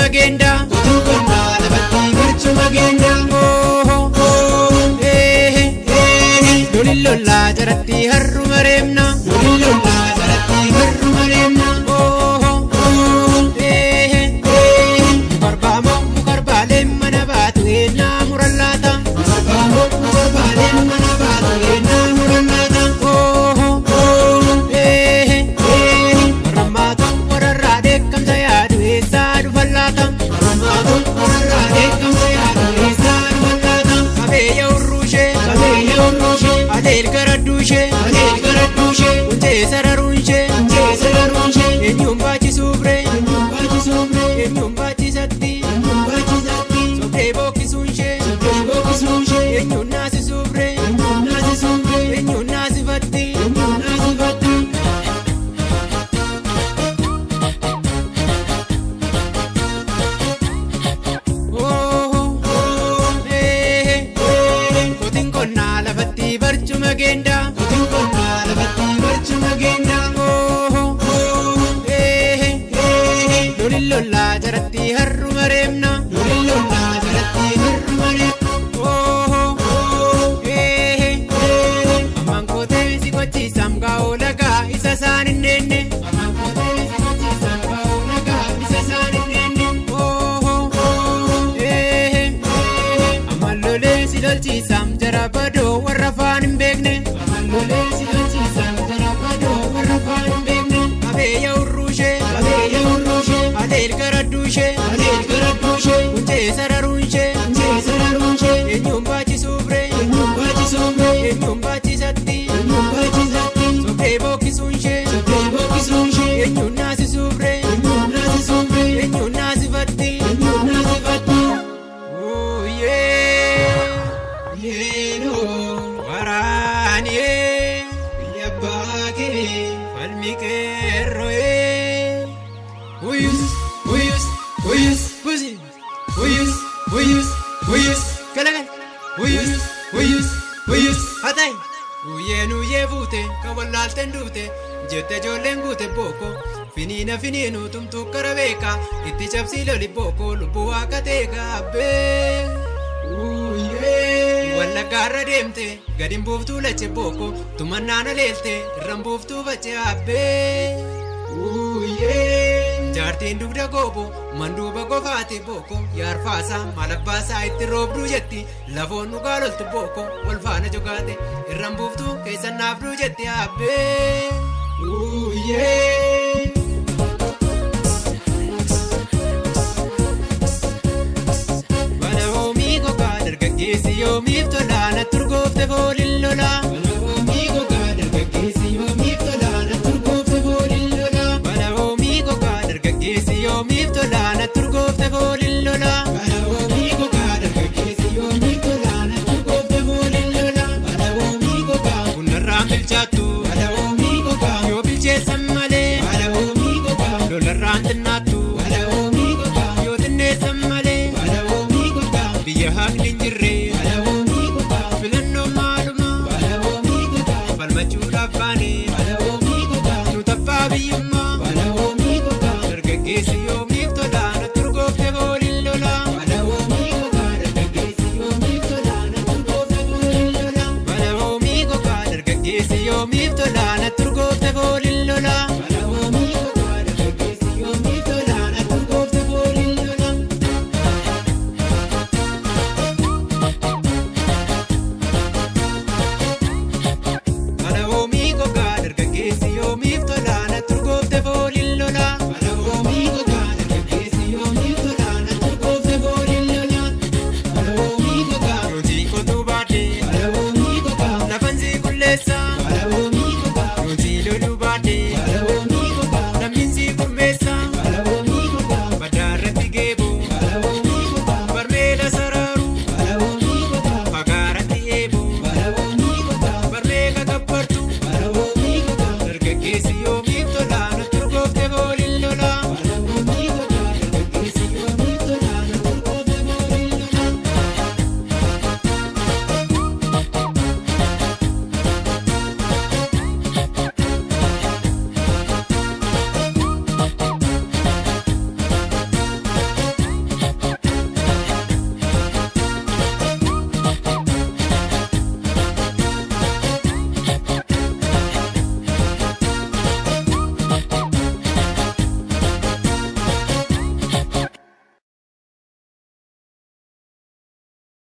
magenda Konna lafatti barcuma genda Lolillolla jaratti harru mareemna Lolillolla jaratti harru mareemna Mukarbaaleen mana baatu eenyaa murallaata Mukarbaaleen mana baatu eenyaa murallaata Warrammaatu wararraa deekkamsa yaadu eessaa dhufallaata Warrammaatu wararraa deekkamsa yaadu eessaa dhufallaata Qabeeyya urruushee Adeel garadduushee Unjee sararuunshee Eenyuun baachisuubre Eenyuun baachisatti Sobdee bookkisuunshee Eenyuun naasisuubre Eenyuun naasifatti Kotiin qonnaa lafatti barcuma genda Konna lafatti barcuma genda Lolillolla jaratti harru mareemna Lolillolla jaratti harru mareemna Ammaan kootee si gochiisam gaa'oo lagaa isa isaan hin deenne Ammaan lolee si lolchiisam jara badoo warra afaan hin beekne Qabeeyya urruushee Adeel garadduushee Unjee sararuunshee Eenyuun baachisuubre Eenyuun baachisatti Sobdee bookkisuunshee Eenyuun naasisuubre Eenyuun naasifatti Waraanee Biyya baakee falmi qeerro'ee Uyus Busi Galagal Hatay Uyyee fuute kan wallaalteen duute jette ijoolleen guute booko finiinuu tumtuu kara beeka itti cabsii loli booko lubbuu waaqa teeka abbee Wallaggaarra deemte gadin buuftuu lache booko tumannaana leelte irran buuftuu bache abbee Jaartiin dugda goobo manduuba gofaate booko yaarfaasaa malabbaasaa itti roobduu jetti lafoon dhugaa loltu booko wal faana jogaate irran buuftuu keessan naafduu jetti abbee Bana hoomii gogaa dargaggeessi yoomiif tola